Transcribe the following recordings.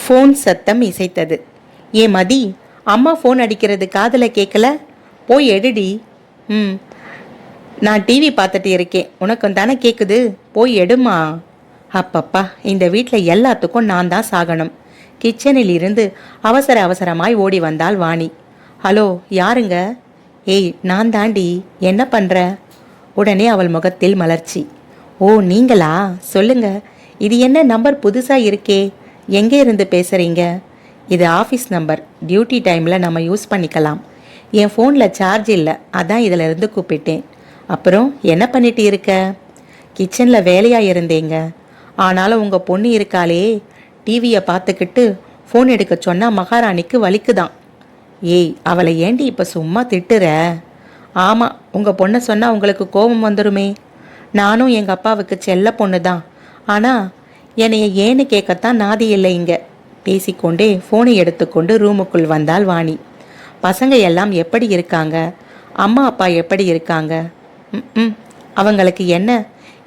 Phone சத்தம் இசைத்தது. ஏ மதி, அம்மா phone அடிக்கிறது காதில் கேட்கல? போய் எடுடி. நான் டிவி பார்த்துட்டு இருக்கேன், உனக்கும் தானே கேட்குது, போய் எடுமா. அப்பப்பா, இந்த வீட்டில் எல்லாத்துக்கும் நான் தான் சாகணும். கிச்சனில் இருந்து அவசர அவசரமாய் ஓடி வந்தாள் வாணி. ஹலோ, யாருங்க? ஏய், நான் தாண்டி. என்ன பண்ணுற? உடனே அவள் முகத்தில் மலர்ச்சி. ஓ, நீங்களா? சொல்லுங்க. இது என்ன நம்பர் புதுசாக இருக்கே? எங்கே இருந்து பேசுகிறீங்க? இது ஆஃபீஸ் நம்பர், டியூட்டி டைமில் நம்ம யூஸ் பண்ணிக்கலாம். என் ஃபோனில் சார்ஜ் இல்லை, அதான் இதில் இருந்து கூப்பிட்டேன். அப்புறம் என்ன பண்ணிட்டு இருக்க? கிச்சனில் வேலையாக இருந்தேங்க. ஆனாலும் உங்கள் பொண்ணு இருக்காளே, டிவியை பார்த்துக்கிட்டு ஃபோன் எடுக்க சொன்னால் மகாராணிக்கு வலிக்குதான். ஏய், அவளை ஏண்டி இப்போ சும்மா திட்டுற? ஆமாம், உங்கள் பொண்ணை சொன்னால் உங்களுக்கு கோபம் வந்துடுமே. நானும் எங்கள் அப்பாவுக்கு செல்ல பொண்ணு தான். ஆனால் என்னைய ஏன்னு கேட்கத்தான் நாதி இல்லை இங்கே. பேசிக்கொண்டே ஃபோனை எடுத்துக்கொண்டு ரூமுக்குள் வந்தாள் வாணி. பசங்க எல்லாம் எப்படி இருக்காங்க? அம்மா அப்பா எப்படி இருக்காங்க? அவங்களுக்கு என்ன,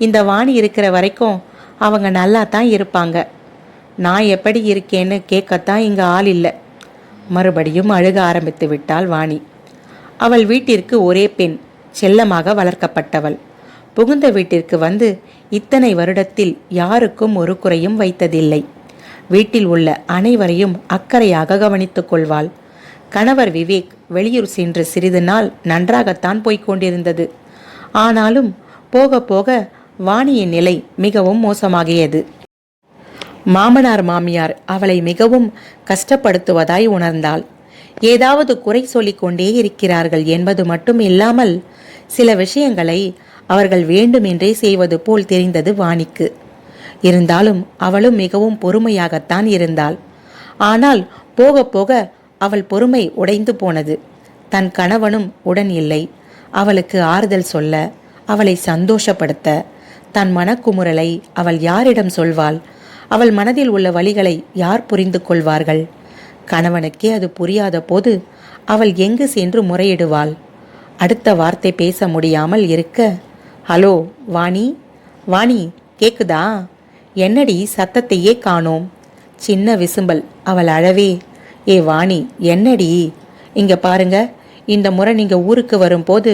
இந்த வாணி இருக்கிற வரைக்கும் அவங்க நல்லா தான் இருப்பாங்க. நான் எப்படி இருக்கேன்னு கேட்கத்தான் இங்கே ஆள் இல்லை. மறுபடியும் அழுக ஆரம்பித்து விட்டாள் வாணி. அவள் வீட்டிற்கு ஒரே பெண், செல்லமாக வளர்க்கப்பட்டவள். புகுந்த வீட்டிற்கு வந்து இத்தனை வருடத்தில் யாருக்கும் ஒரு குறையும் வைத்ததில்லை. வீட்டில் உள்ள அனைவரையும் அக்கறையாக கவனித்துக் கொள்வாள். கணவர் விவேக் வெளியூர் சென்று சிறிது நாள் நன்றாகத்தான் போய்கொண்டிருந்தது. ஆனாலும் போக போக வாணியின் நிலை மிகவும் மோசமாகியது. மாமனார் மாமியார் அவளை மிகவும் கஷ்டப்படுத்துவதாய் உணர்ந்தாள். ஏதாவது குறை சொல்லிக் கொண்டே இருக்கிறார்கள் என்பது மட்டும் இல்லாமல் சில விஷயங்களை அவர்கள் வேண்டுமென்றே செய்வது போல் தெரிந்தது வாணிக்கு. இருந்தாலும் அவளும் மிகவும் பொறுமையாகத்தான் இருந்தாள். ஆனால் போக போக அவள் பொறுமை உடைந்து போனது. தன் கணவனும் உடன் இல்லை. அவளுக்கு ஆறுதல் சொல்ல, அவளை சந்தோஷப்படுத்த, தன் மனக்குமுறலை அவள் யாரிடம் சொல்வாள்? அவள் மனதில் உள்ள வலிகளை யார் புரிந்து கொள்வார்கள்? கணவனுக்கே அது புரியாத போது அவள் எங்கு சென்று முறையிடுவாள்? அடுத்த வார்த்தை பேச முடியாமல் இருக்க, ஹலோ வாணி, வாணி கேக்குதா? என்னடி சத்தத்தையே காணோம்? சின்ன விசும்பல். அவள் அழவே, ஏ வாணி, என்னடி? இங்க பாருங்க, இந்த முறை நீங்க ஊருக்கு வரும்போது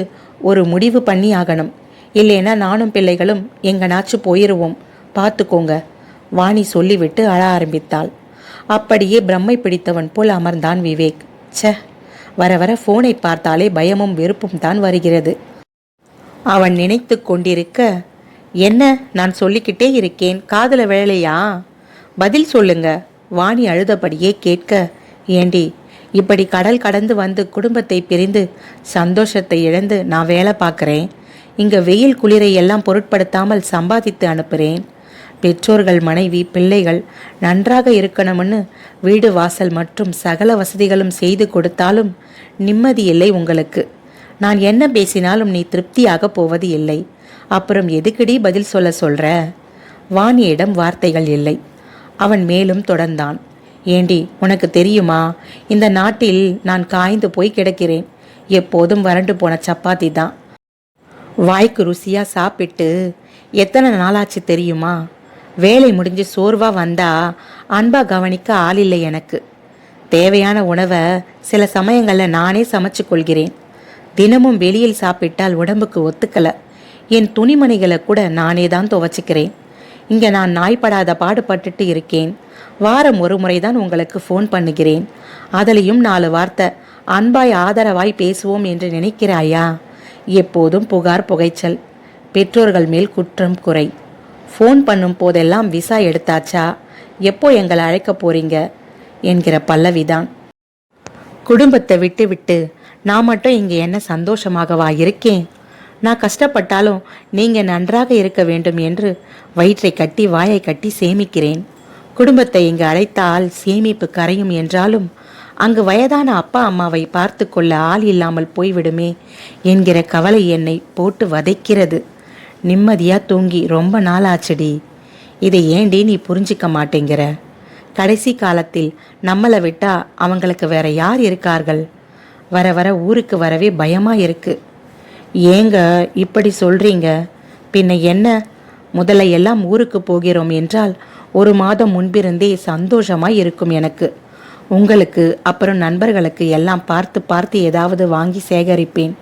ஒரு முடிவு பண்ணி ஆகணும். இல்லைன்னா நானும் பிள்ளைகளும் எங்கனாச்சு போயிடுவோம், பார்த்துக்கோங்க. வாணி சொல்லிவிட்டு அழ ஆரம்பித்தாள். அப்படியே பிரம்மை பிடித்தவன் போல் அமர்ந்தான் விவேக். ச்சே, வர வர ஃபோனை பார்த்தாலே பயமும் வெறுப்பும் தான் வருகிறது. அவன் நினைத்து கொண்டிருக்க, என்ன நான் சொல்லிக்கிட்டே இருக்கேன், காதுல விழலையா? பதில் சொல்லுங்க. வாணி அழுதபடியே கேட்க, ஏண்டி இப்படி கடல் கடந்து வந்து குடும்பத்தை பிரிந்து சந்தோஷத்தை இழந்து நான் வேலை பார்க்குறேன். இங்கே வெயில் குளிரை எல்லாம் பொருட்படுத்தாமல் சம்பாதித்து அனுப்புகிறேன். பெற்றோர்கள், மனைவி, பிள்ளைகள் நன்றாக இருக்கணும்னு வீடு வாசல் மற்றும் சகல வசதிகளும் செய்து கொடுத்தாலும் நிம்மதி இல்லை உங்களுக்கு. நான் என்ன பேசினாலும் நீ திருப்தியாக போவது இல்லை. அப்புறம் எதுக்கடி பதில் சொல்ற? வாணியிடம் வார்த்தைகள் இல்லை. அவன் மேலும் தொடர்ந்தான். ஏண்டி, உனக்கு தெரியுமா, இந்த நாட்டில் நான் காய்ந்து போய் கிடக்கிறேன். எப்போதும் வறண்டு போன சப்பாத்தி தான். வாய்க்கு ருசியா சாப்பிட்டு எத்தனை நாளாச்சு தெரியுமா? வேலை முடிஞ்சு சோர்வா வந்தா அன்பா கவனிக்க ஆள் இல்லை எனக்கு. தேவையான உணவை சில சமயங்களில் நானே சமைச்சு கொள்கிறேன். தினமும் வெளியில் சாப்பிட்டால் உடம்புக்கு ஒத்துக்கலை. என் துணிமணிகளை கூட நானே தான் துவைச்சிக்கிறேன். இங்கே நான் நாய்ப்படாத பாடுபட்டுட்டு இருக்கேன். வாரம் ஒரு முறை தான் உங்களுக்கு ஃபோன் பண்ணுகிறேன். அதிலையும் 4 வார்த்தை அன்பாய் ஆதரவாய் பேசுவோம் என்று நினைக்கிறாயா? எப்போதும் புகார் புகைச்சல், பெற்றோர்கள் மேல் குற்றம் குறை. ஃபோன் பண்ணும் போதெல்லாம் விசா எடுத்தாச்சா, எப்போ எங்களை அழைக்க போறீங்க என்கிற பல்லவிதான். குடும்பத்தை விட்டு விட்டு நான் மட்டும் இங்கே என்ன சந்தோஷமாகவா இருக்கேன்? நான் கஷ்டப்பட்டாலும் நீங்கள் நன்றாக இருக்க வேண்டும் என்று வயிற்றை கட்டி வாயை கட்டி சேமிக்கிறேன். குடும்பத்தை இங்கு அழைத்தால் சேமிப்பு கரையும் என்றாலும் அங்கு வயதான அப்பா அம்மாவை பார்த்து கொள்ள ஆள் இல்லாமல் போய்விடுமே என்கிற கவலை என்னை போட்டு வதைக்கிறது. நிம்மதியா தூங்கி ரொம்ப நாள் ஆச்சுடி. இதை ஏண்டி நீ புரிஞ்சிக்க மாட்டேங்கிற? கடைசி காலத்தில் நம்மளை விட்டா அவங்களுக்கு வேற யார் இருக்கார்கள்? வர வர ஊருக்கு வரவே பயமா இருக்கு. ஏங்க இப்படி சொல்றீங்க? பின்ன என்ன, முதல்ல எல்லாம் ஊருக்கு போகிறோம் என்றால் 1 மாதம் முன்பிருந்தே சந்தோஷமாய் இருக்கும் எனக்கு. உங்களுக்கு அப்புறம் நண்பர்களுக்கு எல்லாம் பார்த்து பார்த்து ஏதாவது வாங்கி சேகரிப்பேன்.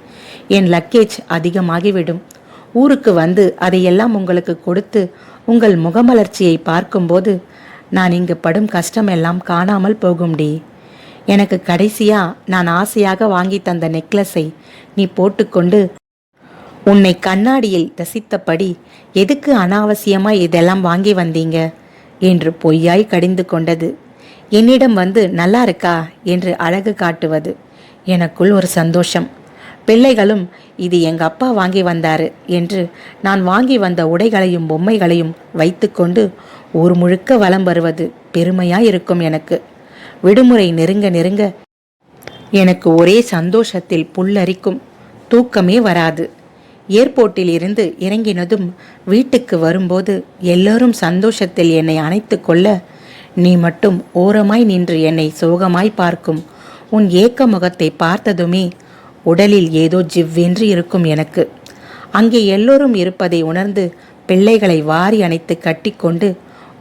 என் லக்கேஜ் அதிகமாகிவிடும். ஊருக்கு வந்து அதையெல்லாம் உங்களுக்கு கொடுத்து உங்கள் முகமலர்ச்சியை பார்க்கும்போது நான் இங்கு படும் கஷ்டமெல்லாம் காணாமல் போகும்டி. எனக்கு கடைசியா நான் ஆசையாக வாங்கி தந்த நெக்லஸை நீ போட்டுக்கொண்டு உன்னை கண்ணாடியில் ரசித்தபடி எதுக்கு அனாவசியமாய் இதெல்லாம் வாங்கி வந்தீங்க என்று பொய்யாய் கடிந்து கொண்டது. என்னிடம் வந்து நல்லா இருக்கா என்று அழகு காட்டுவது. எனக்குள் ஒரு சந்தோஷம். பிள்ளைகளும் இது எங்க அப்பா வாங்கி வந்தாரு என்று நான் வாங்கி வந்த உடைகளையும் பொம்மைகளையும் வைத்துக்கொண்டு ஊர் முழுக்க வலம் வருவது பெருமையாயிருக்கும் எனக்கு. விடுமுறை நெருங்க நெருங்க எனக்கு ஒரே சந்தோஷத்தில் புல்லரிக்கும். தூக்கமே வராது. ஏர்போர்ட்டில் இருந்து இறங்கினதும் வீட்டுக்கு வரும்போது எல்லோரும் சந்தோஷத்தில் என்னை அணைத்து கொள்ள, நீ மட்டும் ஓரமாய் நின்று என்னை சோகமாய் பார்க்கும் உன் ஏக்க முகத்தை பார்த்ததுமே உடலில் ஏதோ ஜிவ்வென்று இருக்கும் எனக்கு. அங்கே எல்லோரும் இருப்பதை உணர்ந்து பிள்ளைகளை வாரி அணைத்து கட்டிக்கொண்டு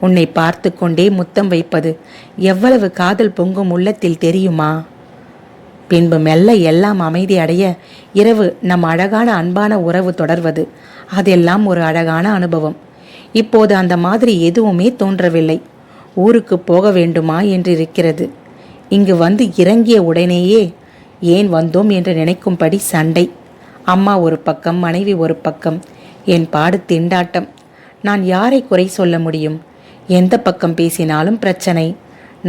உன்னை பார்த்து கொண்டே முத்தம் வைப்பது எவ்வளவு காதல் பொங்கும் உள்ளத்தில் தெரியுமா? பின்பு மெல்ல எல்லாம் அமைதி அடைய இரவு நம் அழகான அன்பான உறவு தொடர்வது, அதெல்லாம் ஒரு அழகான அனுபவம். இப்போது அந்த மாதிரி எதுவுமே தோன்றவில்லை. ஊருக்கு போக வேண்டுமா என்று இருக்கிறது. இங்கு வந்து இறங்கிய உடனேயே ஏன் வந்தோம் என்று நினைக்கும்படி சண்டை. அம்மா ஒரு பக்கம், மனைவி ஒரு பக்கம். என் பாடு திண்டாட்டம். நான் யாரை குறை சொல்ல முடியும்? எந்த பக்கம் பேசினாலும் பிரச்சனை.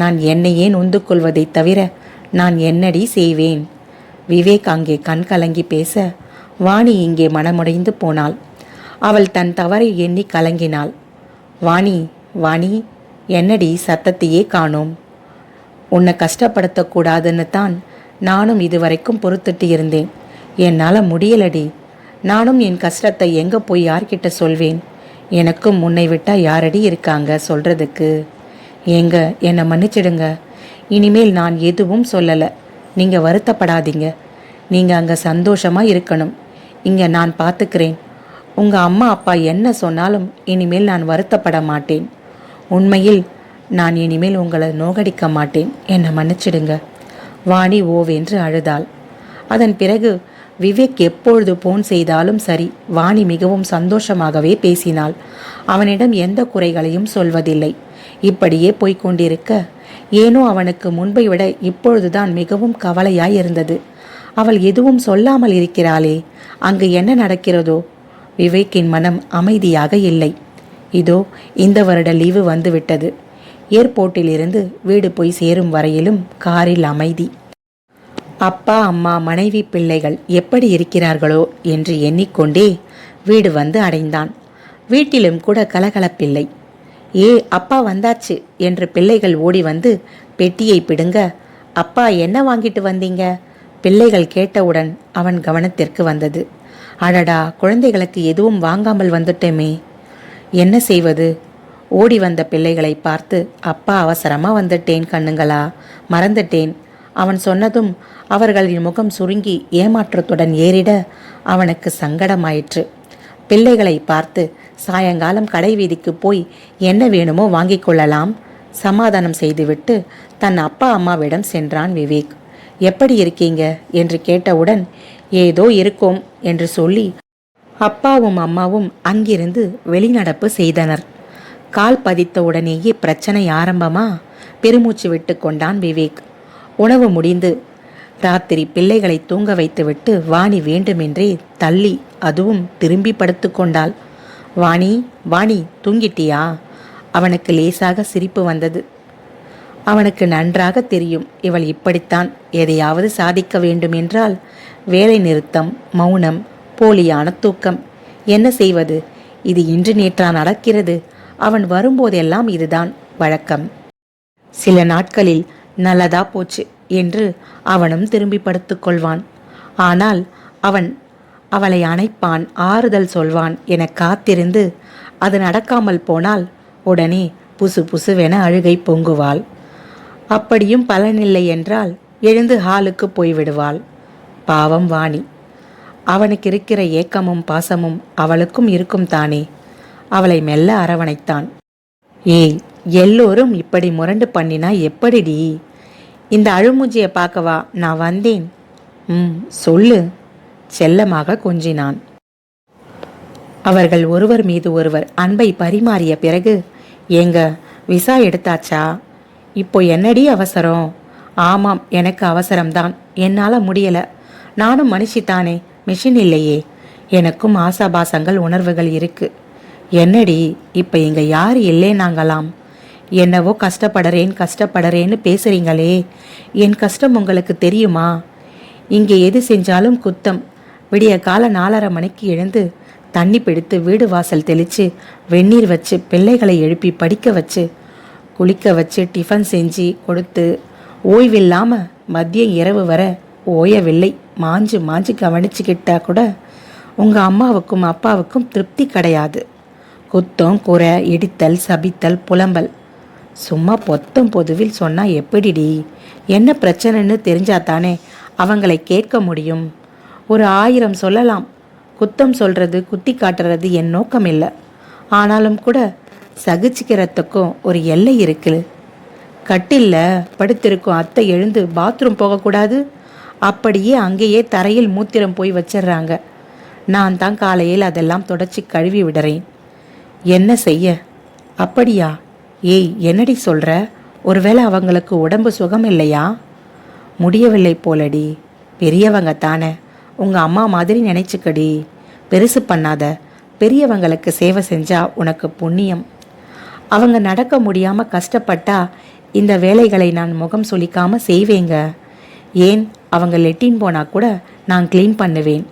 நான் என்னையே நொந்து கொள்வதை தவிர நான் என்னடி செய்வேன்? விவேக் அங்கே கண் கலங்கி பேச, வாணி இங்கே மனமுடைந்து போனாள். அவள் தன் தவறை எண்ணி கலங்கினாள். வாணி, வாணி, என்னடி சத்தத்தையே காணோம்? உன்னை கஷ்டப்படுத்தக்கூடாதுன்னு தான் நானும் இதுவரைக்கும் பொறுத்துட்டு இருந்தேன். என்னால் முடியலடி. நானும் என் கஷ்டத்தை எங்கே போய் யார்கிட்ட சொல்வேன்? எனக்கும் முன்னை விட்டா யாரடி இருக்காங்க சொல்கிறதுக்கு? ஏங்க என்னை மன்னிச்சிடுங்க. இனிமேல் நான் எதுவும் சொல்லலை. நீங்கள் வருத்தப்படாதீங்க. நீங்கள் அங்கே சந்தோஷமாக இருக்கணும். இங்கே நான் பார்த்துக்கிறேன். உங்கள் அம்மா அப்பா என்ன சொன்னாலும் இனிமேல் நான் வருத்தப்பட மாட்டேன். உண்மையில் நான் இனிமேல் உங்களை நோகடிக்க மாட்டேன். என்னை மன்னிச்சிடுங்க. வாணி ஓவென்று அழுதாள். அதன் பிறகு விவேக் எப்பொழுது போன் செய்தாலும் சரி, வாணி மிகவும் சந்தோஷமாகவே பேசினாள். அவனிடம் எந்த குறைகளையும் சொல்வதில்லை. இப்படியே போய்கொண்டிருக்க ஏனோ அவனுக்கு முன்பை விட இப்பொழுதுதான் மிகவும் கவலையாயிருந்தது. அவள் எதுவும் சொல்லாமல் இருக்கிறாளே, அங்கு என்ன நடக்கிறதோ? விவேக்கின் மனம் அமைதியாக இல்லை. இதோ இந்த வருட லீவு வந்துவிட்டது. ஏர்போர்ட்டில் இருந்து வீடு போய் சேரும் வரையிலும் காரில் அமைதி. அப்பா, அம்மா, மனைவி, பிள்ளைகள் எப்படி இருக்கிறார்களோ என்று எண்ணிக்கொண்டே வீடு வந்து அடைந்தான். வீட்டிலும் கூட கலகலப்பில்லை. ஏ அப்பா வந்தாச்சு என்று பிள்ளைகள் ஓடி வந்து பெட்டியை பிடுங்க, அப்பா என்ன வாங்கிட்டு வந்தீங்க? பிள்ளைகள் கேட்டவுடன் அவன் கவனத்திற்கு வந்தது. அடடா, குழந்தைகளுக்கு எதுவும் வாங்காமல் வந்துட்டோமே, என்ன செய்வது? ஓடி வந்த பிள்ளைகளை பார்த்து, அப்பா அவசரமாக வந்துட்டேன் கண்ணுங்களா, மறந்துட்டேன். அவன் சொன்னதும் அவர்களின் முகம் சுருங்கி ஏமாற்றத்துடன் ஏறிட அவனுக்கு சங்கடமாயிற்று. பிள்ளைகளை பார்த்து, சாயங்காலம் கடை வீதிக்கு போய் என்ன வேணுமோ வாங்கிக் கொள்ளலாம் சமாதானம் செய்துவிட்டு தன் அப்பா அம்மாவிடம் சென்றான் விவேக். எப்படி இருக்கீங்க என்று கேட்டவுடன், ஏதோ இருக்கோம் என்று சொல்லி அப்பாவும் அம்மாவும் அங்கிருந்து வெளிநடப்பு செய்தனர். கால் பதித்த உடனேயே பிரச்சனை ஆரம்பமா? பெருமூச்சு விட்டு கொண்டான் விவேக். உணவு முடிந்து ராத்திரி பிள்ளைகளை தூங்க வைத்துவிட்டு வாணி வேண்டுமென்றே தள்ளி அதுவும் திரும்பி படுத்து கொண்டாள். வாணி, வாணி, தூங்கிட்டியா? அவனுக்கு லேசாக சிரிப்பு வந்தது. அவனுக்கு நன்றாக தெரியும், இவள் இப்படித்தான். எதையாவது சாதிக்க வேண்டும் என்றால் வேலை நிறுத்தம், மௌனம், போலியான தூக்கம். என்ன செய்வது? இது இன்று நேற்றா நடக்கிறது? அவன் வரும்போதெல்லாம் இதுதான் வழக்கம். சில நாட்களில் நல்லதா போச்சு என்று அவனும் திரும்பி படுத்துக் கொள்வான். ஆனால் அவன் அவளை அணைப்பான், ஆறுதல் சொல்வான் என காத்திருந்து அது நடக்காமல் போனால் உடனே புசு புசுவென அழுகை பொங்குவாள். அப்படியும் பலனில்லை என்றால் எழுந்து ஹாலுக்கு போய்விடுவாள். பாவம் வாணி. அவனுக்கு இருக்கிற ஏக்கமும் பாசமும் அவளுக்கும் இருக்கும் தானே. அவளை மெல்ல அரவணைத்தான். ஏய், எல்லோரும் இப்படி முரண்டு பண்ணினா எப்படிடி? இந்த அழுமூஞ்சியை பார்க்கவா நான் வந்தேன். சொல்லு, செல்லமாக கொஞ்சினான். அவர்கள் ஒருவர் மீது ஒருவர் அன்பை பரிமாறிய பிறகு, ஏங்க விசா எடுத்தாச்சா? இப்போ என்னடி அவசரம்? ஆமாம், எனக்கு அவசரம்தான். என்னால் முடியல. நானும் மனுஷித்தானே, மிஷின் இல்லையே. எனக்கும் ஆசாபாசங்கள் உணர்வுகள் இருக்கு. என்னடி இப்போ இங்கே யார் இல்லைனாங்களாம்? என்னவோ கஷ்டப்படுறேன்னு பேசுறீங்களே, என் கஷ்டம் உங்களுக்கு தெரியுமா? இங்கே எது செஞ்சாலும் குத்தம். விடிய கால 4:30 மணிக்கு எழுந்து தண்ணி பிடித்து வீடு வாசல் தெளித்து வெந்நீர் வச்சு பிள்ளைகளை எழுப்பி படிக்க வச்சு குளிக்க வச்சு டிஃபன் செஞ்சு கொடுத்து ஓய்வில்லாமல் மதியம் இரவு வர ஓயவில்லை. மாஞ்சு மாஞ்சு கவனிச்சுக்கிட்டா கூட உங்கள் அம்மாவுக்கும் அப்பாவுக்கும் திருப்தி கிடையாது. குத்தம் குறை இடித்தல் சபித்தல் புலம்பல். சும்மா பொத்தம் பொதுவில் சொன்னால் எப்படிடி? என்ன பிரச்சனைன்னு தெரிஞ்சாதானே அவங்களை கேட்க முடியும். ஒரு 1000 சொல்லலாம். குத்தம் சொல்கிறது குத்தி காட்டுறது என் நோக்கம் இல்லை. ஆனாலும் கூட சகிச்சுக்கிறதுக்கும் ஒரு எல்லை இருக்கு. கட்டில்ல படுத்திருக்கும் அத்தை எழுந்து பாத்ரூம் போகக்கூடாது. அப்படியே அங்கேயே தரையில் மூத்திரம் போய் வச்சிடுறாங்க. நான் தான் காலையில் அதெல்லாம் தொடச்சி கழுவி விடுறேன். என்ன செய்ய? அப்படியா? ஏய், என்னடி சொல்ற? ஒருவேளை அவங்களுக்கு உடம்பு சுகம் இல்லையா? முடியவில்லை போலடி. பெரியவங்க தானே, உங்க அம்மா மாதிரி நினைச்சுக்கடி. பெருசு பண்ணாத. பெரியவங்களுக்கு சேவை செஞ்சா உனக்கு புண்ணியம். அவங்க நடக்க முடியாம கஷ்டப்பட்டா இந்த வேலைகளை நான் முகம் சுளிக்காம செய்வேங்க. ஏன், அவங்க லெட்டின் போனா கூட நான் க்ளீன் பண்ணுவேன்.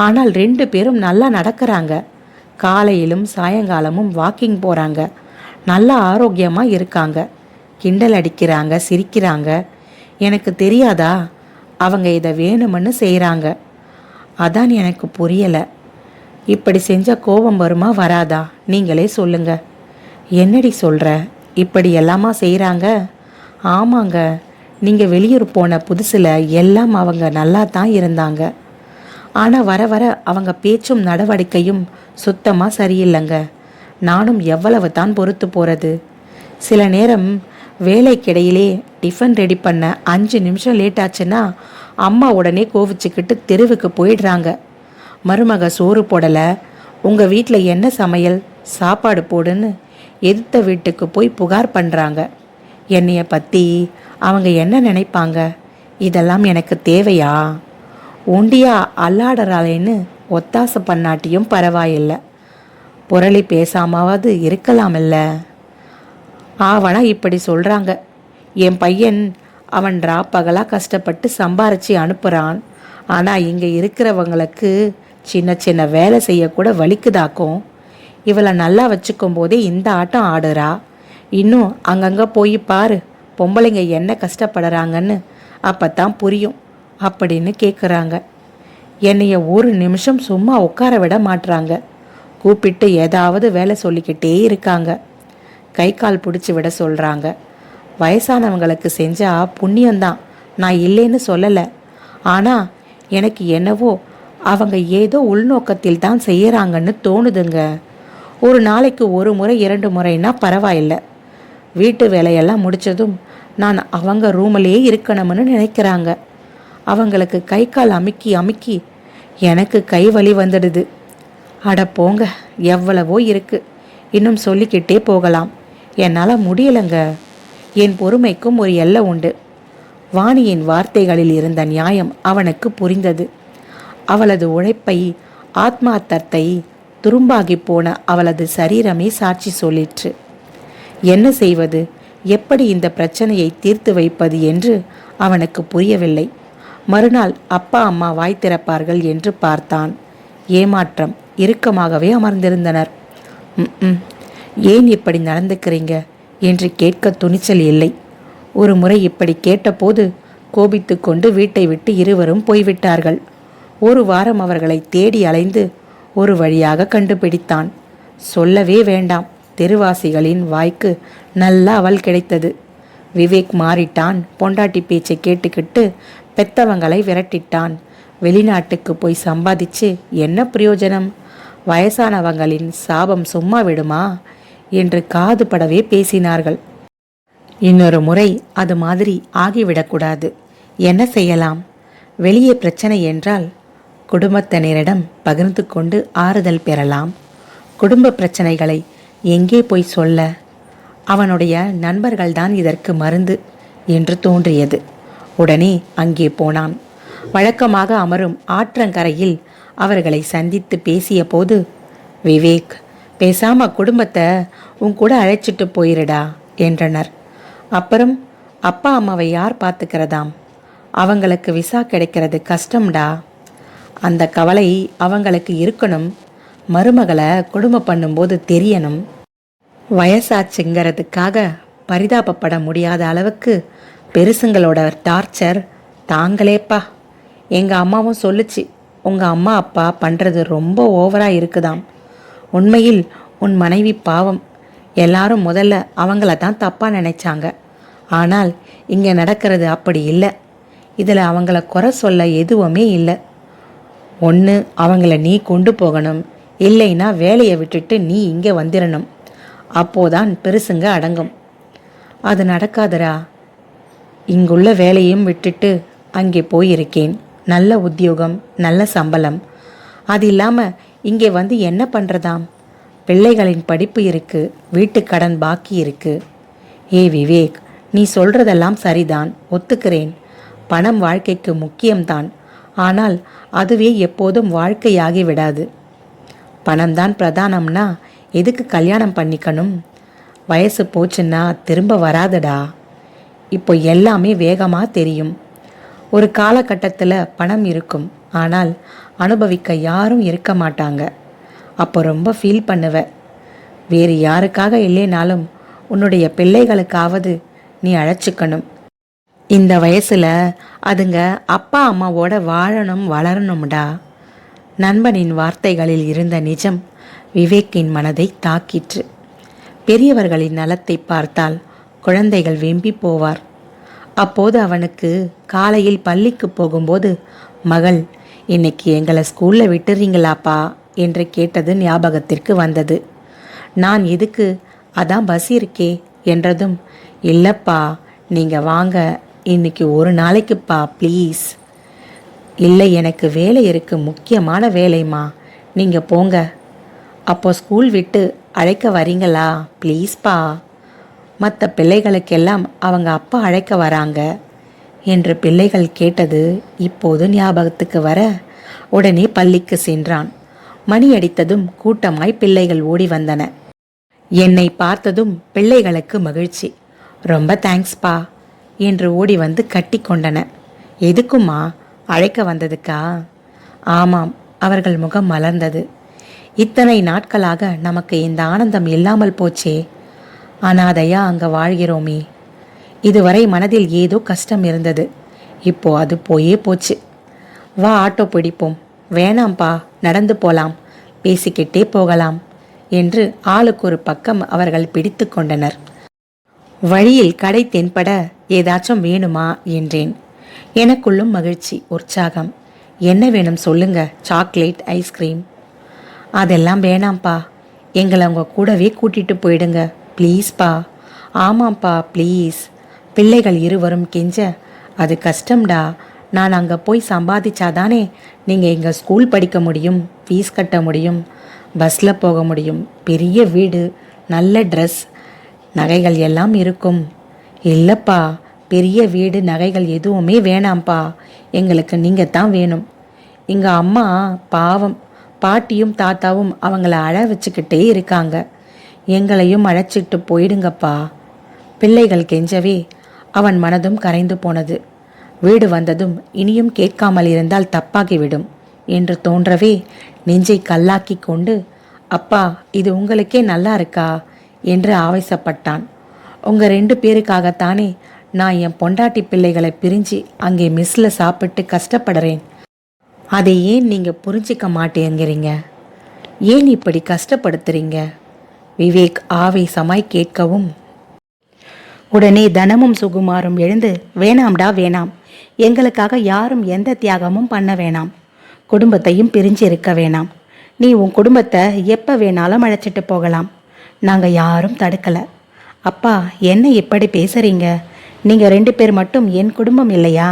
ஆனால் 2 பேரும் நல்லா நடக்கிறாங்க. காலையிலும் சாயங்காலமும் வாக்கிங் போறாங்க. நல்லா ஆரோக்கியமா இருக்காங்க. கிண்டல் அடிக்கிறாங்க, சிரிக்கிறாங்க. எனக்கு தெரியாதா அவங்க இதை வேணும்னு செய்கிறாங்க? அதான் எனக்கு புரியலை. இப்படி செஞ்ச கோபம் வருமா வராதா? நீங்களே சொல்லுங்க. என்னடி சொல்கிற? இப்படி எல்லாமா செய்கிறாங்க? ஆமாங்க, நீங்கள் வெளியூர் போன புதுசில் எல்லாம் அவங்க நல்லா தான் இருந்தாங்க. ஆனால் வர வர அவங்க பேச்சும் நடவடிக்கையும் சுத்தமாக சரியில்லைங்க. நானும் எவ்வளவு தான் பொறுத்து போகிறது? சில நேரம் வேலைக்கிடையிலே டிஃபன் ரெடி பண்ண 5 நிமிஷம் லேட் ஆச்சுன்னா அம்மா உடனே கோவிச்சுக்கிட்டு தெருவுக்கு போயிடுறாங்க. மருமக சோறு போடலை, உங்கள் வீட்டில் என்ன சமையல், சாப்பாடு போடுன்னு எதிர்த்த வீட்டுக்கு போய் புகார் பண்ணுறாங்க. என்னைய பற்றி அவங்க என்ன நினைப்பாங்க? இதெல்லாம் எனக்கு தேவையா? ஒண்டியா அல்லாடறாளேன்னு ஒத்தாசை பண்ணாட்டியும் பரவாயில்லை. புரளி பேசாமாவது இருக்கலாமில்ல. ஆவனா இப்படி சொல்கிறாங்க. என் பையன் அவன் ராப்பகலாக கஷ்டப்பட்டு சம்பாரித்து அனுப்புகிறான். ஆனால் இங்கே இருக்கிறவங்களுக்கு சின்ன சின்ன வேலை செய்யக்கூட வலிக்குதாக்கும். இவளை நல்லா வச்சுக்கும் போதே இந்த ஆட்டம் ஆடுறா. இன்னும் அங்கங்கே போய் பாரு, பொம்பளைங்க என்ன கஷ்டப்படுறாங்கன்னு அப்போத்தான் புரியும் அப்படின்னு கேட்குறாங்க. என்னைய ஒரு நிமிஷம் சும்மா உட்கார விட மாட்டுறாங்க. கூப்பிட்டு ஏதாவது வேலை சொல்லிக்கிட்டே இருக்காங்க. கை கால் பிடிச்சி விட சொல்கிறாங்க. வயசானவங்களுக்கு செஞ்சால் புண்ணியந்தான், நான் இல்லைன்னு சொல்லலை. ஆனால் எனக்கு என்னவோ அவங்க ஏதோ உள்நோக்கத்தில் தான் செய்கிறாங்கன்னு தோணுதுங்க. ஒரு நாளைக்கு 1 முறை 2 முறைன்னா பரவாயில்லை. வீட்டு வேலையெல்லாம் முடித்ததும் நான் அவங்க ரூமிலே இருக்கணும்னு நினைக்கிறாங்க. அவங்களுக்கு கை கால் அமுக்கி அமுக்கி எனக்கு கை வலி வந்துடுது. அட போங்க, எவ்வளவோ இருக்கு, இன்னும் சொல்லிக்கிட்டே போகலாம். என்னால் முடியலைங்க. என் பொறுமைக்கும் ஒரு எல்லை உண்டு. வாணியின் வார்த்தைகளில் இருந்த நியாயம் அவனுக்கு புரிந்தது. அவளது உழைப்பை, ஆத்மார்த்தத்தை, துரும்பாகி போன அவளது சரீரமே சாட்சி சொல்லிற்று. என்ன செய்வது, எப்படி இந்த பிரச்சனையை தீர்த்து வைப்பது என்று அவனுக்கு புரியவில்லை. மறுநாள் அப்பா அம்மா வாய் திறப்பார்கள் என்று பார்த்தான். ஏமாற்றம். இறுக்கமாகவே அமர்ந்திருந்தனர். ஏன் இப்படி நடந்துக்கிறீங்க என்று கேட்க துணிச்சல் இல்லை. ஒரு முறை இப்படி கேட்டபோது கோபித்து கொண்டு வீட்டை விட்டு இருவரும் போய்விட்டார்கள். 1 வாரம் அவர்களை தேடி அலைந்து ஒரு வழியாக கண்டுபிடித்தான். சொல்லவே வேண்டாம், தெருவாசிகளின் வாய்க்கு நல்ல அவள் கிடைத்தது. விவேக் மாறிட்டான். பொண்டாட்டி பேச்சை கேட்டுக்கிட்டு பெத்தவங்களை விரட்டிட்டான். வெளிநாட்டுக்கு போய் சம்பாதிச்சு என்ன பிரயோஜனம்? வயசானவங்களின் சாபம் சும்மா விடுமா? என்று காது படவே பேசினார்கள். இன்னொரு முறை அது மாதிரி ஆகிவிடக்கூடாது. என்ன செய்யலாம்? வெளியே பிரச்சனை என்றால் குடும்பத்தினரிடம் பகிர்ந்து கொண்டு ஆறுதல் பெறலாம். குடும்ப பிரச்சனைகளை எங்கே போய் சொல்ல? அவனுடைய நண்பர்கள்தான் இதற்கு மருந்து என்று தோன்றியது. உடனே அங்கே போனான். வழக்கமாக அமரும் ஆற்றங்கரையில் அவர்களை சந்தித்து பேசிய போது, விவேக், பேசாம குடும்பத்தை உன் கூட அழைச்சிட்டு போயிருடா என்றனர். அப்புறம் அப்பா அம்மாவை யார் பார்த்துக்கிறதாம்? அவங்களுக்கு விசா கிடைக்கிறது கஷ்டம்டா. அந்த கவலை அவங்களுக்கு இருக்கணும். மருமகளை கொடுமை பண்ணும்போது தெரியணும். வயசாச்சுங்கிறதுக்காக பரிதாபப்பட முடியாத அளவுக்கு பெருசுங்களோட டார்ச்சர் தாங்களேப்பா. எங்கள் அம்மாவும் சொல்லுச்சு, உங்கள் அம்மா அப்பா பண்ணுறது ரொம்ப ஓவராக இருக்குதாம். உண்மையில் உன் மனைவி பாவம். எல்லாரும் முதல்ல அவங்கள தான் தப்பாக நினைச்சாங்க. ஆனால் இங்கே நடக்கிறது அப்படி இல்லை. இதில் அவங்கள குறை சொல்ல எதுவுமே இல்லை. ஒன்று அவங்கள நீ கொண்டு போகணும், இல்லைன்னா வேலையை விட்டுட்டு நீ இங்கே வந்துடணும். அப்போதான் பெருசுங்க அடங்கும். அது நடக்காதரா. இங்குள்ள வேலையும் விட்டுட்டு அங்கே போயிருக்கேன். நல்ல உத்தியோகம், நல்ல சம்பளம். அது இல்லாமல் இங்கே வந்து என்ன பண்ணுறதாம்? பிள்ளைகளின் படிப்பு இருக்கு, வீட்டு கடன் பாக்கி இருக்கு. ஏ விவேக், நீ சொல்றதெல்லாம் சரிதான், ஒத்துக்கிறேன். பணம் வாழ்க்கைக்கு முக்கியம்தான். ஆனால் அதுவே எப்போதும் வாழ்க்கையாகி விடாது. பணம்தான் பிரதானம்னா எதுக்கு கல்யாணம் பண்ணிக்கணும்? வயசு போச்சுன்னா திரும்ப வராதடா. இப்போ எல்லாமே வேகமாக தெரியும். ஒரு காலகட்டத்தில் பணம் இருக்கும், ஆனால் அனுபவிக்க யாரும் இருக்க மாட்டாங்க. அப்போ ரொம்ப ஃபீல் பண்ணுவ. வேறு யாருக்காக இல்லைனாலும் உன்னுடைய பிள்ளைகளுக்காவது நீ அழைச்சிக்கணும். இந்த வயசில் அதுங்க அப்பா அம்மாவோட வாழணும், வளரணும்டா. நண்பனின் வார்த்தைகளில் இருந்த நிஜம் விவேக்கின் மனதை தாக்கிற்று. பெரியவர்களின் நலத்தை பார்த்தால் குழந்தைகள் வெம்பி போவார். அப்போது அவனுக்கு காலையில் பள்ளிக்கு போகும்போது மகள், இன்னைக்கு எங்களை ஸ்கூலில் விட்டுறீங்களாப்பா என்று கேட்டது ஞாபகத்திற்கு வந்தது. நான் எதுக்கு, அதான் பஸ் இருக்கே என்றதும், இல்லைப்பா நீங்கள் வாங்க, இன்னைக்கு ஒரு நாளைக்குப்பா ப்ளீஸ். இல்லை, எனக்கு வேலை இருக்கு, முக்கியமான வேலைம்மா, நீங்கள் போங்க. அப்போ ஸ்கூல் விட்டு அழைக்க வரீங்களா ப்ளீஸ்ப்பா? மற்ற பிள்ளைகளுக்கெல்லாம் அவங்க அப்பா அழைக்க வராங்க என்று பிள்ளைகள் கேட்டது இப்போது ஞாபகத்துக்கு வர உடனே பள்ளிக்கு சென்றான். மணி அடித்ததும் கூட்டமாய் பிள்ளைகள் ஓடி வந்தன. என்னை பார்த்ததும் பிள்ளைகளுக்கு மகிழ்ச்சி. ரொம்ப தேங்க்ஸ்பா என்று ஓடி வந்து கட்டி கொண்டன. எதுக்குமா? அழைக்க வந்ததுக்கா? ஆமாம். அவர்கள் முகம் மலர்ந்தது. இத்தனை நாட்களாக நமக்கு இந்த ஆனந்தம் இல்லாமல் போச்சே. அனாதையா அங்க வாழ்கிறோமே. இதுவரை மனதில் ஏதோ கஷ்டம் இருந்தது, இப்போ அது போயே போச்சு. வா ஆட்டோ பிடிப்போம். வேணாம்பா, நடந்து போலாம், பேசிக்கிட்டே போகலாம் என்று ஆளுக்கு ஒரு பக்கம் அவர்கள் பிடித்து கொண்டனர். வழியில் கடை தென்பட ஏதாச்சும் வேணுமா என்றேன். எனக்குள்ளும் மகிழ்ச்சி, உற்சாகம். என்ன வேணும் சொல்லுங்க. Chocolate, ice cream. அதெல்லாம் வேணாம்ப்பா, எங்களை உங்க கூடவே கூட்டிட்டு போயிடுங்க ப்ளீஸ்ப்பா. ஆமாம்ப்பா ப்ளீஸ். பிள்ளைகள் இருவரும் கெஞ்ச, அது கஷ்டம்டா. நான் அங்கே போய் சம்பாதிச்சாதானே நீங்கள் எங்கள் ஸ்கூல் படிக்க முடியும், ஃபீஸ் கட்ட முடியும், பஸ்ஸில் போக முடியும், பெரிய வீடு, நல்ல ட்ரெஸ், நகைகள் எல்லாம் இருக்கும். இல்லைப்பா, பெரிய வீடு, நகைகள் எதுவுமே வேணாம்ப்பா, எங்களுக்கு நீங்கள் தான் வேணும். எங்கள் அம்மா பாவம், பாட்டியும் தாத்தாவும் அவங்கள அழ வச்சுக்கிட்டே இருக்காங்க. எங்களையும் அழைச்சிட்டு போயிடுங்கப்பா. பிள்ளைகள் கெஞ்சவே அவன் மனதும் கரைந்து போனது. வீடு வந்ததும் இனியும் கேட்காமல் இருந்தால் தப்பாகிவிடும் என்று தோன்றவே நெஞ்சை கல்லாக்கி கொண்டு, அப்பா இது உங்களுக்கே நல்லா இருக்கா என்று ஆவேசப்பட்டான். உங்க 2 பேருக்காகத்தானே நான் என் பொண்டாட்டி பிள்ளைகளை பிரிஞ்சு அங்கே மெஸ்ஸில் சாப்பிட்டு கஷ்டப்படுறேன். அதை ஏன் நீங்கள் புரிஞ்சிக்க மாட்டேங்கிறீங்க? ஏன் இப்படி கஷ்டப்படுத்துறீங்க? விவேக் ஆவேசமாய் கேட்கவும் உடனே தனமும் சுகுமாரும் எழுந்து, வேணாம்டா வேணாம், எங்களுக்காக யாரும் எந்த தியாகமும் பண்ண வேணாம், குடும்பத்தையும் பிரிஞ்சு இருக்க வேணாம். நீ உன் குடும்பத்தை எப்போ வேணாலும் அழைச்சிட்டு போகலாம். நாங்கள் யாரும் தடுக்கலை. அப்பா, என்ன இப்படி பேசுகிறீங்க? நீங்கள் 2 பேர் மட்டும் என் குடும்பம் இல்லையா?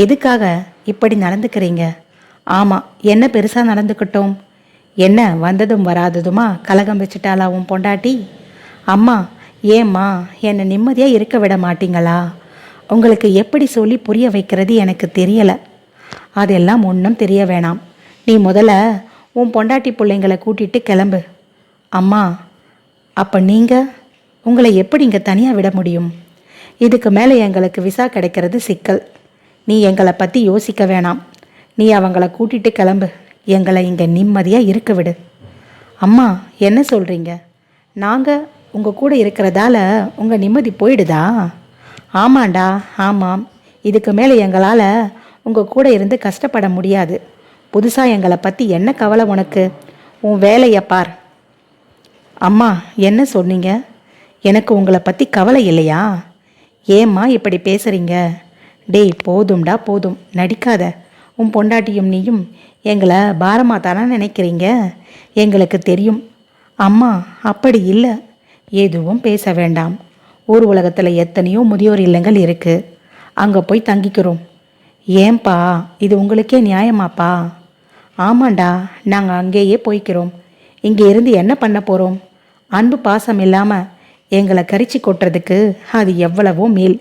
எதுக்காக இப்படி நடந்துக்கிறீங்க? ஆமாம், என்ன பெருசாக நடந்துக்கிட்டோம்? என்ன வந்ததும் வராததுமா கலகம் வச்சுட்டாளா உன் பொண்டாட்டி? அம்மா, ஏம்மா என்னை நிம்மதியாக இருக்க விட மாட்டீங்களா? உங்களுக்கு எப்படி சொல்லி புரிய வைக்கிறது எனக்கு தெரியலை. அதெல்லாம் ஒன்றும் தெரிய வேணாம். நீ முதல்ல உன் பொண்டாட்டி பிள்ளைங்களை கூட்டிகிட்டு கிளம்பு. அம்மா, அப்போ நீங்கள் உங்களை எப்படி இங்கே தனியாக விட முடியும்? இதுக்கு மேலே எங்களுக்கு விசா கிடைக்கிறது சிக்கல். நீ எங்களை பற்றி யோசிக்க வேணாம். நீ அவங்கள கூட்டிகிட்டு கிளம்பு. எங்களை இங்கே நிம்மதியாக இருக்க விடு. அம்மா, என்ன சொல்கிறீங்க? நாங்கள் உங்கள் கூட இருக்கிறதால உங்கள் நிம்மதி போயிடுதா? ஆமாண்டா, ஆமாம். இதுக்கு மேலே எங்களால் உங்கள் கூட இருந்து கஷ்டப்பட முடியாது. புதுசாக எங்களை பற்றி என்ன கவலை உனக்கு? உன் வேலையை பார். அம்மா, என்ன சொன்னீங்க? எனக்கு உங்களை பற்றி கவலை இல்லையா? ஏம்மா இப்படி பேசுகிறீங்க? டேய், போதும்டா போதும், நடிக்காத. உன் பொண்டாட்டியும் நீயும் எங்களை பாரமாக தானே நினைக்கிறீங்க? எங்களுக்கு தெரியும். அம்மா, அப்படி இல்லை. எதுவும் பேச வேண்டாம். ஊர் உலகத்தில் எத்தனையோ முதியோர் இல்லங்கள் இருக்குது. அங்கே போய் தங்கிக்கிறோம். ஏன்பா, இது உங்களுக்கே நியாயமாப்பா? ஆமாண்டா, நாங்கள் அங்கேயே போய்க்கிறோம். இங்கே இருந்து என்ன பண்ண போகிறோம்? அன்பு பாசம் இல்லாமல் எங்களை கரிச்சி கொட்டுறதுக்கு அது எவ்வளவோ மேல்.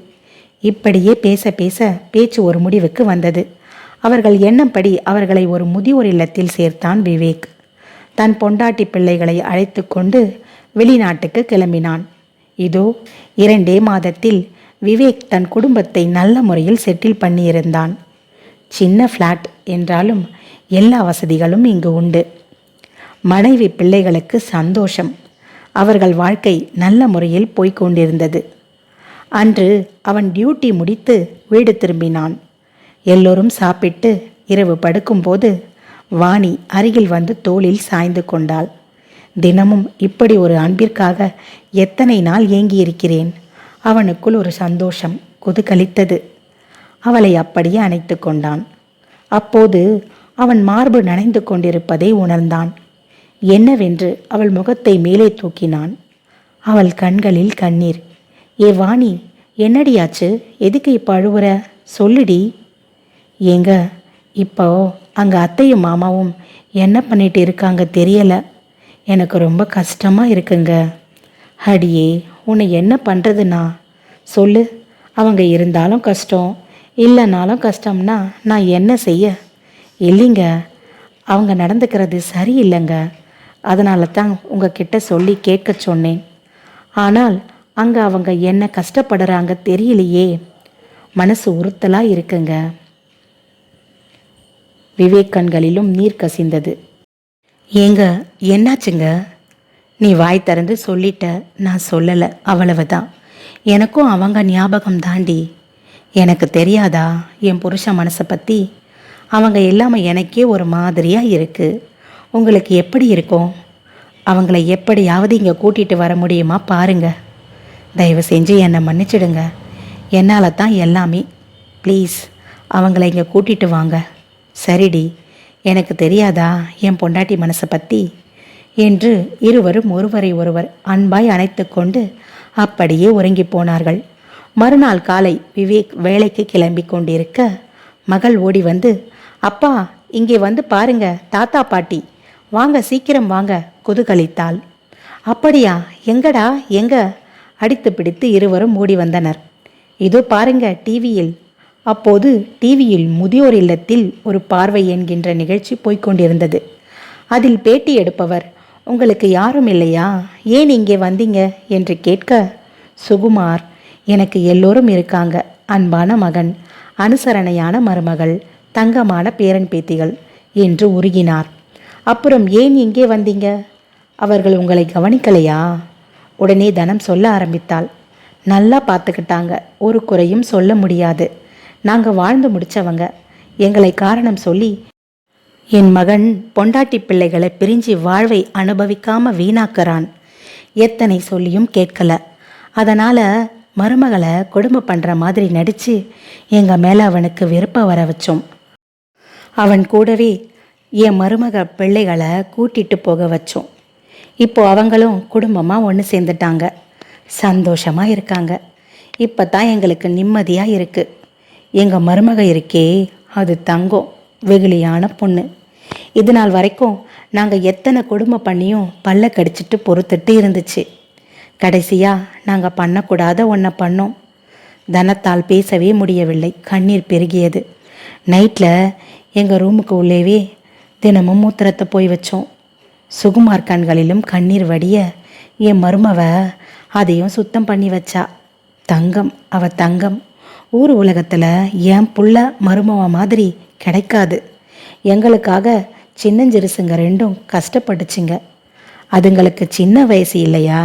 இப்படியே பேச பேச பேச்சு ஒரு முடிவுக்கு வந்தது. அவர்கள் எண்ணப்படி அவர்களை ஒரு முதியோர் இல்லத்தில் சேர்த்தான் விவேக். தன் பொண்டாட்டி பிள்ளைகளை அழைத்து கொண்டு வெளிநாட்டுக்கு கிளம்பினான். இதோ 2 மாதத்தில் விவேக் தன் குடும்பத்தை நல்ல முறையில் செட்டில் பண்ணியிருந்தான். சின்ன ஃப்ளாட் என்றாலும் எல்லா வசதிகளும் இங்கு உண்டு. மனைவி பிள்ளைகளுக்கு சந்தோஷம். அவர்கள் வாழ்க்கை நல்ல முறையில் போய்கொண்டிருந்தது. அன்று அவன் டியூட்டி முடித்து வீடு திரும்பினான். எல்லோரும் சாப்பிட்டு இரவு படுக்கும்போது வாணி அருகில் வந்து தோளில் சாய்ந்து கொண்டாள். தினமும் இப்படி ஒரு அன்பிற்காக எத்தனை நாள் ஏங்கியிருக்கிறேன். அவனுக்குள் ஒரு சந்தோஷம் குதூகலித்தது. அவளை அப்படியே அணைத்து கொண்டான். அப்போது அவன் மார்பு நனைந்து கொண்டிருப்பதை உணர்ந்தான். என்னவென்று அவள் முகத்தை மேலே தூக்கினான். அவள் கண்களில் கண்ணீர். ஏ வாணி, என்னடியாச்சு? எதுக்கு இப்போ அழுவுற? சொல்லுடி. ஏங்க, இப்போ அங்கே அத்தையும் மாமாவும் என்ன பண்ணிட்டு இருக்காங்க தெரியலை. எனக்கு ரொம்ப கஷ்டமாக இருக்குங்க. அடியே, உன்னை என்ன பண்ணுறதுண்ணா? சொல்லு. அவங்க இருந்தாலும் கஷ்டம், இல்லைனாலும் கஷ்டம்னா நான் என்ன செய்ய? இல்லைங்க, அவங்க நடந்துக்கிறது சரியில்லைங்க. அதனால தான் உங்ககிட்ட சொல்லி கேட்க சொன்னேன். ஆனால் அங்கே அவங்க என்ன கஷ்டப்படுறாங்க தெரியலையே. மனசு உறுத்தலாக இருக்குங்க. விவேக் கண்களிலும் நீர் கசிந்தது. ஏங்க, என்னாச்சுங்க? நீ வாய் திறந்து சொல்லிட்ட, நான் சொல்லலை, அவ்வளவுதான். எனக்கும் அவங்க ஞாபகம் தாண்டி. எனக்கு தெரியாதா என் புருஷன் மனசை பற்றி? அவங்க எல்லாமே எனக்கே ஒரு மாதிரியாக இருக்குது. உங்களுக்கு எப்படி இருக்கும்? அவங்கள எப்படியாவது இங்கே கூட்டிகிட்டு வர முடியுமா பாருங்க. தயவு செஞ்சு என்னை மன்னிச்சிடுங்க. என்னால் தான் எல்லாமே. ப்ளீஸ், அவங்கள இங்கே கூட்டிகிட்டு வாங்க. சரிடி, எனக்கு தெரியாதா என் பொண்டாட்டி மனசை பற்றி? என்று இருவரும் ஒருவரை ஒருவர் அன்பாய் அணைத்து கொண்டு அப்படியே உறங்கி போனார்கள். மறுநாள் காலை விவேக் வேலைக்கு கிளம்பி கொண்டிருக்க மகள் ஓடி வந்து, அப்பா, இங்கே வந்து பாருங்க, தாத்தா பாட்டி, வாங்க, சீக்கிரம் வாங்க, குதூகலித்தாள். அப்படியா? எங்கடா எங்க? அடித்து பிடித்து இருவரும் ஓடி வந்தனர். இதோ பாருங்க டிவியில். அப்போது டிவியில் முதியோர் இல்லத்தில் ஒரு பார்வை என்கின்ற நிகழ்ச்சி போய்கொண்டிருந்தது. அதில் பேட்டி எடுப்பவர், உங்களுக்கு யாரும் இல்லையா, ஏன் இங்கே வந்தீங்க என்று கேட்க, சுகுமார், எனக்கு எல்லோரும் இருக்காங்க. அன்பான மகன், அனுசரணையான மருமகள், தங்கமான பேரன் பேத்திகள் என்று உருகினார். அப்புறம் ஏன் இங்கே வந்தீங்க? அவர்கள் உங்களை கவனிக்கலையா? உடனே தனம் சொல்ல ஆரம்பித்தாள். நல்லா பார்த்துக்கிட்டாங்க, ஒரு குறையும் சொல்ல முடியாது. நாங்கள் வாழ்ந்து முடித்தவங்க. எங்களை காரணம் சொல்லி என் மகன் பொண்டாட்டி பிள்ளைகளை பிரிஞ்சு வாழ்வை அனுபவிக்காம வீணாக்குறான். எத்தனை சொல்லியும் கேட்கல. அதனால் மருமகளை கொடுமை பண்ணுற மாதிரி நடித்து எங்கள் மேலே அவனுக்கு வெறுப்பை வர வச்சோம். அவன் கூடவே என் மருமக பிள்ளைகளை கூட்டிட்டு போக வச்சோம். இப்போ அவங்களும் குடும்பமாக ஒன்று சேர்ந்துட்டாங்க, சந்தோஷமாக இருக்காங்க. இப்போ தான் எங்களுக்கு நிம்மதியாக இருக்குது. எங்கள் மருமக இருக்கே, அது தங்கம், வெகுளியான பொண்ணு. இது நாள் வரைக்கும் நாங்கள் எத்தனை கொடுமை பண்ணியும் பல்ல கடிச்சிட்டு பொறுத்துட்டு இருந்துச்சு. கடைசியாக நாங்கள் பண்ணக்கூடாத ஒன்றை பண்ணோம். தனத்தால் பேசவே முடியவில்லை, கண்ணீர் பெருகியது. நைட்டில் எங்கள் ரூமுக்கு உள்ளேவே தினமும் மூத்திரத்தை போய் வச்சோம். சுகுமார் கண்களிலும் கண்ணீர் வடிய என் மருமவ அதையும் சுத்தம் பண்ணி வச்சா. தங்கம், அவ தங்கம். ஊர் உலகத்தில் என் புள்ள மருமவ மாதிரி கிடைக்காது. எங்களுக்காக சின்னஞ்சிறுசுங்க ரெண்டும் கஷ்டப்பட்டுச்சுங்க. அதுங்களுக்கு சின்ன வயசு இல்லையா?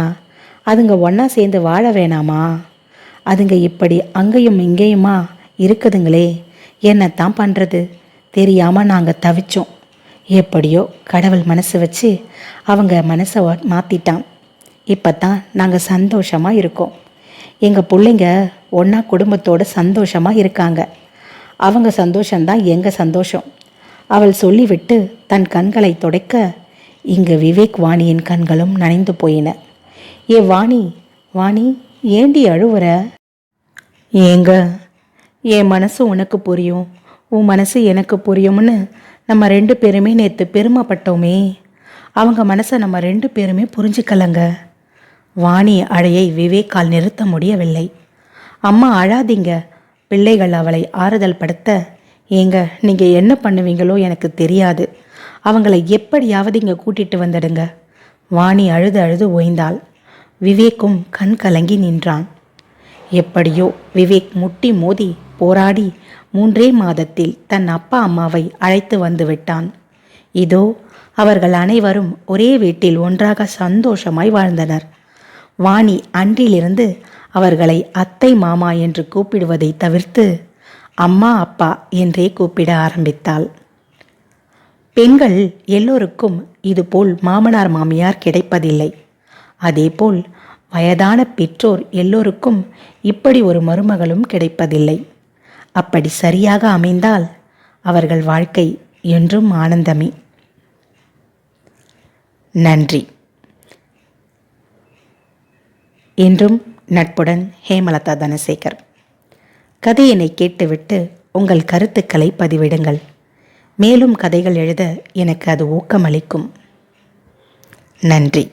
அதுங்க ஒன்றா சேர்ந்து வாழ வேணாமா? அதுங்க இப்படி அங்கேயும் இங்கேயுமா இருக்குதுங்களே, என்னத்தான் பண்ணுறது தெரியாமல் நாங்கள் தவிச்சோம். எப்படியோ கடவுள் மனசு வச்சு அவங்க மனசை மாற்றிட்டான். இப்போ தான் நாங்கள் சந்தோஷமாக இருக்கோம். எங்கள் பிள்ளைங்க ஒன்றா குடும்பத்தோடு சந்தோஷமாக இருக்காங்க. அவங்க சந்தோஷம்தான் எங்கள் சந்தோஷம். அவள் சொல்லிவிட்டு தன் கண்களை துடைக்க இங்கு விவேக் வாணியின் கண்களும் நனைந்து போயின. ஏ வாணி, வாணி, ஏண்டி அழுவுற? ஏங்க, என் மனசு உனக்கு புரியும், உன் மனசு எனக்கு புரியும்னு நம்ம 2 பேருமே நேற்று பெருமைப்பட்டோமே. அவங்க மனசை நம்ம 2 பேருமே புரிஞ்சுக்கலங்க. வாணி அழையை விவேக்கால் நிறுத்த முடியவில்லை. அம்மா அழாதீங்க. பிள்ளைகள் அவளை ஆறுதல் படுத்த, ஏங்க நீங்கள் என்ன பண்ணுவீங்களோ எனக்கு தெரியாது. அவங்களை எப்படியாவது இங்கே கூட்டிட்டு வந்துடுங்க. வாணி அழுது அழுது ஓய்ந்தாள். விவேக்கும் கண் கலங்கி நின்றான். எப்படியோ விவேக் முட்டி மோதி போராடி 3 மாதத்தில் தன் அப்பா அம்மாவை அழைத்து வந்து விட்டான். இதோ அவர்கள் அனைவரும் ஒரே வீட்டில் ஒன்றாக சந்தோஷமாய் வாழ்ந்தனர். வாணி அன்றிலிருந்து அவர்களை அத்தை மாமா என்று கூப்பிடுவதை தவிர்த்து அம்மா அப்பா என்றே கூப்பிட ஆரம்பித்தாள். பெண்கள் எல்லோருக்கும் இதுபோல் மாமனார் மாமியார் கிடைப்பதில்லை. அதேபோல் வயதான பெற்றோர் எல்லோருக்கும் இப்படி ஒரு மருமகளும் கிடைப்பதில்லை. அப்படி சரியாக அமைந்தால் அவர்கள் வாழ்க்கை என்றும் ஆனந்தமே. நன்றி. என்றும் நட்புடன் ஹேமலதா தனசேகர். கதையினை கேட்டுவிட்டு உங்கள் கருத்துக்களை பதிவிடுங்கள். மேலும் கதைகள் எழுத எனக்கு அது ஊக்கமளிக்கும். நன்றி.